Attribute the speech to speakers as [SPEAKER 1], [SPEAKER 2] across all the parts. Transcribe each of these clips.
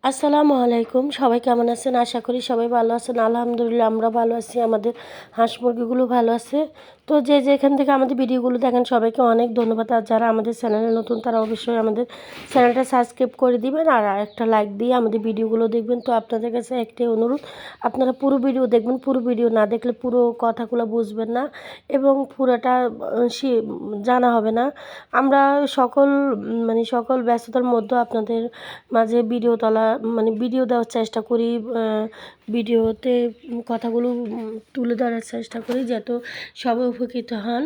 [SPEAKER 1] আসসালামু আলাইকুম। সবাই কেমন আছেন? আশা করি সবাই ভালো আছেন। আলহামদুলিল্লাহ আমরা ভালো আছি। আমাদের হাঁস মুরগিগুলো ভালো আছে। তো যে যেখান থেকে আমাদের ভিডিওগুলো দেখেন সবাইকে অনেক ধন্যবাদ। আর যারা আমাদের চ্যানেলে নতুন তারা অবশ্যই আমাদের চ্যানেলটা সাবস্ক্রাইব করে দিবেন আর একটা লাইক দিয়ে আমাদের ভিডিওগুলো দেখবেন। তো আপনাদের কাছে একটাই অনুরোধ, আপনারা পুরো ভিডিও দেখবেন। পুরো ভিডিও না দেখলে পুরো কথাগুলো বুঝবেন না এবং পুরোটা জানা হবে না। আমরা সকল ব্যস্ততার মধ্যে আপনাদের মাঝে ভিডিও দেওয়ার চেষ্টা করি। ভিডিওতে কথাগুলো তুলে ধরার চেষ্টা করি যাতে সবাই উপকৃত হন।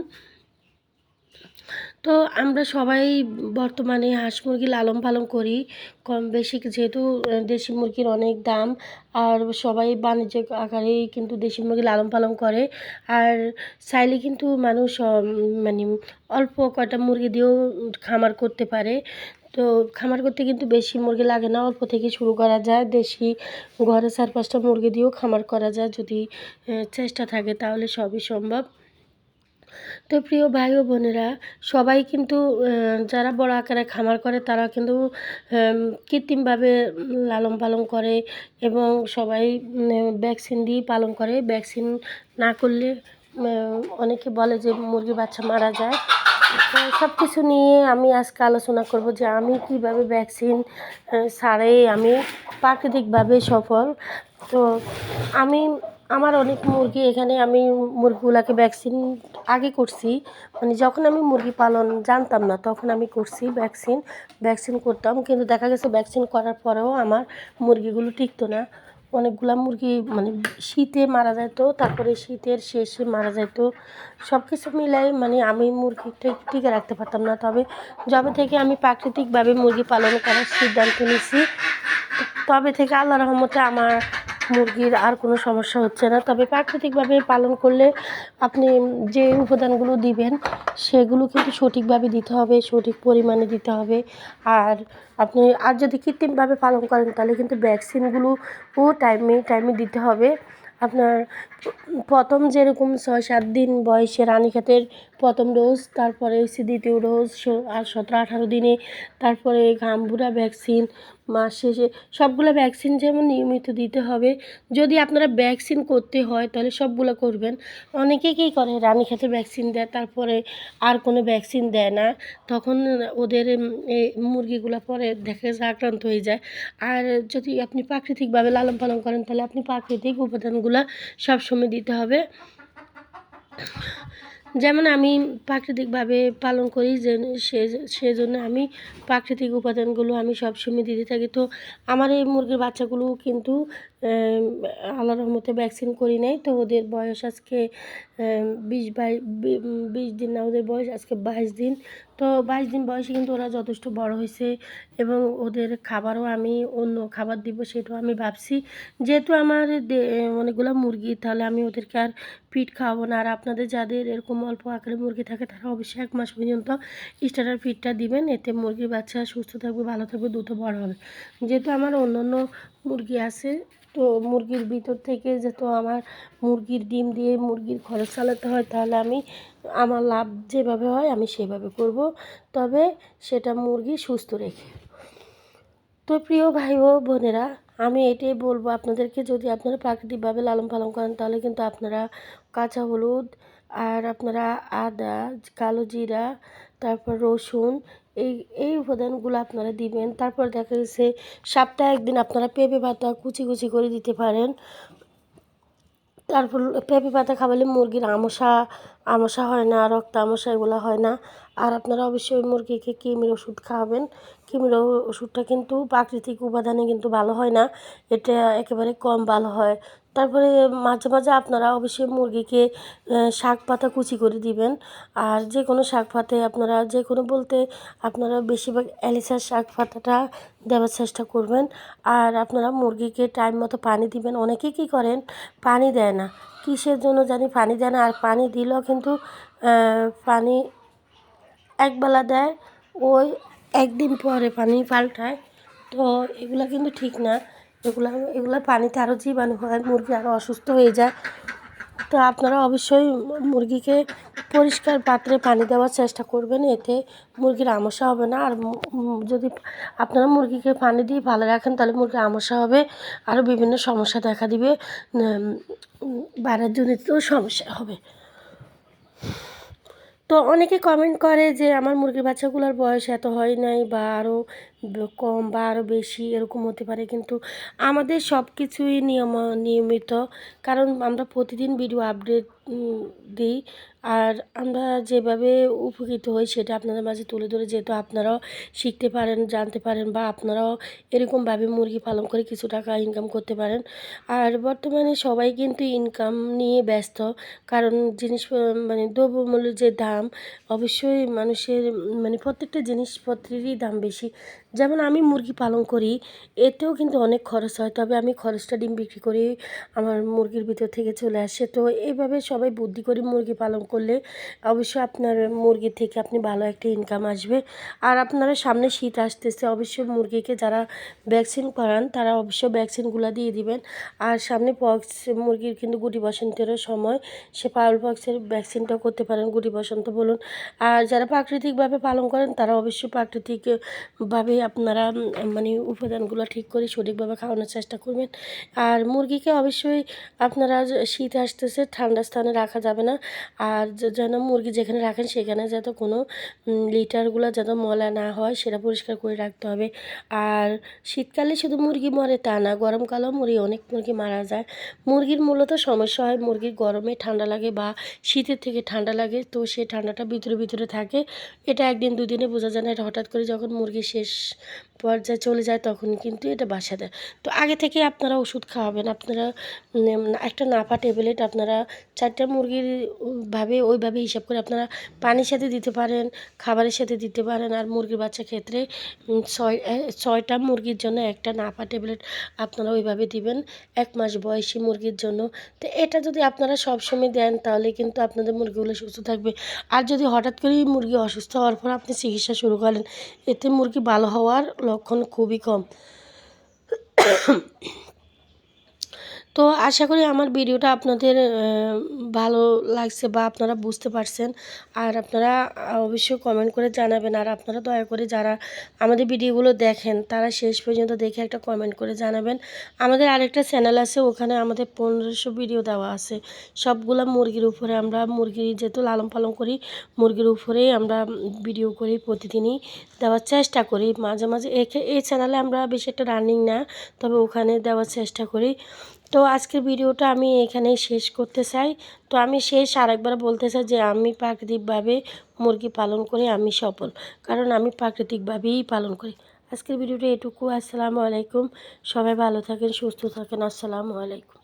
[SPEAKER 1] তো আমরা সবাই বর্তমানে হাঁস মুরগি লালন পালন করি কম বেশি, যেহেতু দেশি মুরগির অনেক দাম আর সবাই বাণিজ্যিক আকারেই কিন্তু দেশি মুরগি লালন পালন করে। আর চাইলে কিন্তু মানুষ মানে অল্প কয়টা মুরগি দিয়েও খামার করতে পারে। তো খামার করতে কিন্তু বেশি মুরগি লাগে না, অল্প থেকে শুরু করা যায়। দেশি ঘরে 4-5টা মুরগি দিয়েও খামার করা যায়, যদি চেষ্টা থাকে তাহলে সবই সম্ভব। তো প্রিয় ভাই ও বোনেরা, সবাই কিন্তু যারা বড় আকারে খামার করে তারা কিন্তু কৃত্রিমভাবে লালন পালন করে এবং সবাই ভ্যাকসিন দিয়ে পালন করে। ভ্যাকসিন না করলে অনেকে বলে যে মুরগির বাচ্চা মারা যায়। সব কিছু নিয়ে আমি আজকে আলোচনা করব যে আমি কিভাবে ভ্যাকসিন ছাড়াই আমি প্রাকৃতিকভাবে সফল। তো আমি আমার অনেক মুরগি এখানে, আমি মুরগিগুলোকে ভ্যাকসিন আগে করছি, যখন আমি মুরগি পালন জানতাম না তখন আমি করছি ভ্যাকসিন করতাম, কিন্তু দেখা গেছে ভ্যাকসিন করার পরেও আমার মুরগিগুলো টিকতো না। অনেকগুলা মুরগি শীতে মারা যেত, তারপরে শীতের শেষে মারা যেত। সব কিছু মিলাই আমি মুরগিটা টিকে রাখতে পারতাম না। তবে যবে থেকে আমি প্রাকৃতিকভাবে মুরগি পালন করার সিদ্ধান্ত নিয়েছি, তবে থেকে আল্লাহর রহমতে আমার মুরগির আর কোনো সমস্যা হচ্ছে না। তবে প্রাকৃতিকভাবে পালন করলে আপনি যে উপাদানগুলো দিবেন সেগুলো কিন্তু সঠিকভাবে দিতে হবে, সঠিক পরিমাণে দিতে হবে। আর যদি কৃত্রিমভাবে পালন করেন তাহলে কিন্তু ভ্যাকসিনগুলোও টাইমে দিতে হবে। আপনার প্রথম যেরকম 6-7 দিন বয়সে রানীক্ষেতের প্রথম ডোজ, তারপরে হচ্ছে দ্বিতীয় ডোজ আর 17-18 দিনে, তারপরে ঘামবুড়া ভ্যাকসিন মাস শেষে, সবগুলো ভ্যাকসিন যেমন নিয়মিত দিতে হবে। যদি আপনারা ভ্যাকসিন করতে হয় তাহলে সবগুলো করবেন। অনেকে কী করে রানীক্ষেতের ভ্যাকসিন দেয় তারপরে আর কোনো ভ্যাকসিন দেয় না, তখন ওদের এই মুরগিগুলো পরে দেখা যায় আক্রান্ত হয়ে যায়। আর যদি আপনি প্রাকৃতিকভাবে লালন পালন করেন তাহলে আপনি প্রাকৃতিক উপাদানগুলো সবসময় দিতে হবে। যেমন আমি প্রাকৃতিকভাবে পালন করি, সেজন্য আমি প্রাকৃতিক উপাদানগুলো আমি সবসময় দিতে থাকি। তো আমার এই মুরগির বাচ্চাগুলো কিন্তু আল্লাহর রহমতে ভ্যাকসিন করি নাই। তো ওদের বয়স আজকে 20 দিন না, ওদের বয়স আজকে 22 দিন। তো 22 দিন বয়সে কিন্তু ওরা যথেষ্ট বড় হয়েছে এবং ওদের খাবারও আমি অন্য খাবার দিব সেটাও আমি ভাবছি। যেহেতু আমার অনেকগুলো মুরগি, তাহলে আমি ওদেরকে আর ফিড খাওয়াবো না। আর আপনাদের যাদের এরকম অল্প আকারে মুরগি থাকে তারা অবশ্যই 1 মাস পর্যন্ত স্টার্টার ফিডটা দিবেন, এতে মুরগির বাচ্চা সুস্থ থাকবে, ভালো থাকবে, দ্রুত বড় হবে। যেহেতু আমার অন্য মুরগি আছে, তো মুরগির ভিতর থেকে যেহেতু আমার মুরগির ডিম দিয়ে মুরগির খরচ চালাতে হয়, তাহলে আমার লাভ যেভাবে হয় আমি সেভাবে করব, তবে সেটা মুরগি সুস্থ রেখে। তো প্রিয় ভাই ও বোনেরা, আমি এটাই বলবো আপনাদেরকে, যদি আপনারা প্রাকৃতিকভাবে লালন পালন করেন তাহলে কিন্তু আপনারা কাঁচা হলুদ আর আপনারা আদা, কালো জিরা, তারপর রসুন, এই এই উপাদানগুলো আপনারা দিবেন। তারপর দেখা গেছে সপ্তাহে 1 দিন আপনারা পেঁপে পাতা কুচি কুচি করে দিতে পারেন। তারপর পেঁপে পাতা খাওয়ালে মুরগির আমসা হয় না, রক্ত আমসা এগুলো হয় না। আর আপনারা অবশ্যই মুরগিকে কৃমির ওষুধ খাওয়াবেন। কৃমির ওষুধটা কিন্তু প্রাকৃতিক উপাদানে কিন্তু ভালো হয় না, এটা একেবারে কম ভালো হয়। তারপরে মাঝে মাঝে আপনারা অবশ্যই মুরগিকে শাক পাতা কুচি করে দিবেন। আর যে কোনো শাক পাতে আপনারা যে কোনো বলতে আপনারা বেশিরভাগ এলিসার শাক পাতাটা দেওয়ার চেষ্টা করবেন। আর আপনারা মুরগিকে টাইম মতো পানি দিবেন। অনেকে কী করেন, পানি দেয় না, কিসের জন্য জানি পানি দেয় না। আর পানি দিলেও কিন্তু পানি একবেলা দেয়, ওই 1 দিন পরে পানি পাল্টায়। তো এগুলো কিন্তু ঠিক না। এগুলো পানিতে আরও জীবাণু হয়, মুরগি আরও অসুস্থ হয়ে যায়। তো আপনারা অবশ্যই মুরগিকে পরিষ্কার পাত্রে পানি দেওয়ার চেষ্টা করবেন, এতে মুরগির আমসা হবে না। আর যদি আপনারা মুরগিকে পানি দিয়ে ভালো রাখেন তাহলে মুরগির আমসা হবে, আরও বিভিন্ন সমস্যা দেখা দিবে, ভাইরাসজনিত সমস্যা হবে। তো অনেকে কমেন্ট করে যে আমার মুরগির বাচ্চাগুলোর বয়স এত হয় নাই, বা আরও কম বা আরও বেশি এরকম হতে পারে, কিন্তু আমাদের সব কিছুই নিয়মিত, কারণ আমরা প্রতিদিন ভিডিও আপডেট দিই। আর আমরা যেভাবে উপকৃত হই সেটা আপনাদের মাঝে তুলে ধরে, যেহেতু আপনারাও শিখতে পারেন, জানতে পারেন, বা আপনারাও এরকমভাবে মুরগি পালন করে কিছু টাকা ইনকাম করতে পারেন। আর বর্তমানে সবাই কিন্তু ইনকাম নিয়ে ব্যস্ত, কারণ মানে দ্রব্যমূল্যের যে দাম, অবশ্যই মানুষের মানে প্রত্যেকটা জিনিসপত্রেরই দাম বেশি। যেমন আমি মুরগি পালন করি, এতেও কিন্তু অনেক খরচ হয়, তবে আমি খরচটা ডিম বিক্রি করি আমার মুরগির ভিতর থেকে চলে আসে। তো এইভাবে সবাই বুদ্ধি করে মুরগি পালন করলে অবশ্যই আপনার মুরগি থেকে আপনি ভালো একটা ইনকাম আসবে। আর আপনারা সামনে শীত আসতেছে, অবশ্যই মুরগিকে যারা ভ্যাকসিন করান তারা অবশ্যই ভ্যাকসিনগুলো দিয়ে দিবেন। আর সামনে মুরগির কিন্তু গুটি বসন্তেরও সময়, সে পাউল পক্সের ভ্যাকসিনটাও করতে পারেন, গুটি বসন্ত বলুন। আর যারা প্রাকৃতিকভাবে পালন করেন তারা অবশ্যই প্রাকৃতিকভাবে আপনারা মানে উপাদানগুলো ঠিক করে সঠিকভাবে খাওয়ানোর চেষ্টা করবেন। আর মুরগিকে অবশ্যই আপনারা শীত আসতেছে, ঠান্ডা স্থানে রাখা যাবে না। আর যেন মুরগি যেখানে রাখেন সেখানে যাতে কোনো লিটারগুলো যাতে ময়লা না হয় সেটা পরিষ্কার করে রাখতে হবে। আর শীতকালে শুধু মুরগি মরে তা না, গরমকালেও অনেক মুরগি মারা যায়। মুরগির মূলত সমস্যা হয় মুরগির গরমে ঠান্ডা লাগে বা শীতের থেকে ঠান্ডা লাগে, তো সেই ঠান্ডাটা ভিতরে ভিতরে থাকে। এটা একদিন দুদিনে বোঝা যায় না, এটা হঠাৎ করে যখন মুরগি শেষ পর্যায়ে চলে যায় তখন কিন্তু এটা বাসা দেয়। তো আগে থেকে আপনারা ওষুধ খাওয়াবেন। আপনারা একটা নাপা ট্যাবলেট আপনারা 4টা মুরগির ওইভাবে হিসাব করে আপনারা পানির সাথে দিতে পারেন, খাবারের সাথে দিতে পারেন। আর মুরগির বাচ্চা ক্ষেত্রে 6টা মুরগির জন্য একটা নাপা ট্যাবলেট আপনারা ওইভাবে দিবেন 1 মাস বয়সী মুরগির জন্য। তো এটা যদি আপনারা সবসময় দেন তাহলে কিন্তু আপনাদের মুরগিগুলো সুস্থ থাকবে। আর যদি হঠাৎ করেই মুরগি অসুস্থ হওয়ার পর আপনি চিকিৎসা শুরু করেন, এতে মুরগি ভালো হওয়ার লক্ষণ খুবই কম। তো আশা করি আমার ভিডিওটা আপনাদের ভালো লাগছে বা আপনারা বুঝতে পারছেন। আর আপনারা অবশ্যই কমেন্ট করে জানাবেন। আর আপনারা দয়া করে যারা আমাদের ভিডিওগুলো দেখেন তারা শেষ পর্যন্ত দেখে একটা কমেন্ট করে জানাবেন। আমাদের আরেকটা চ্যানেল আছে, ওখানে আমাদের 1500 ভিডিও দেওয়া আছে, সবগুলা মুরগির উপরে। আমরা মুরগি যেহেতু লালন পালন করি, মুরগির উপরেই আমরা ভিডিও করি, প্রতিদিনই দেওয়ার চেষ্টা করি। মাঝে মাঝে এই চ্যানেলে আমরা বেশি একটা রানিং না, তবে ওখানে দেওয়ার চেষ্টা করি। তো আজকের ভিডিওটা আমি এখানেই শেষ করতে চাই। তো আমি আরেকবার বলতে চাই যে আমি প্রাকৃতিকভাবে মুরগি পালন করে আমি সফল, কারণ আমি প্রাকৃতিকভাবেই পালন করি। আজকের ভিডিওটা এটুকু। আসসালামু আলাইকুম। সবাই ভালো থাকেন, সুস্থ থাকেন। আসসালামু আলাইকুম।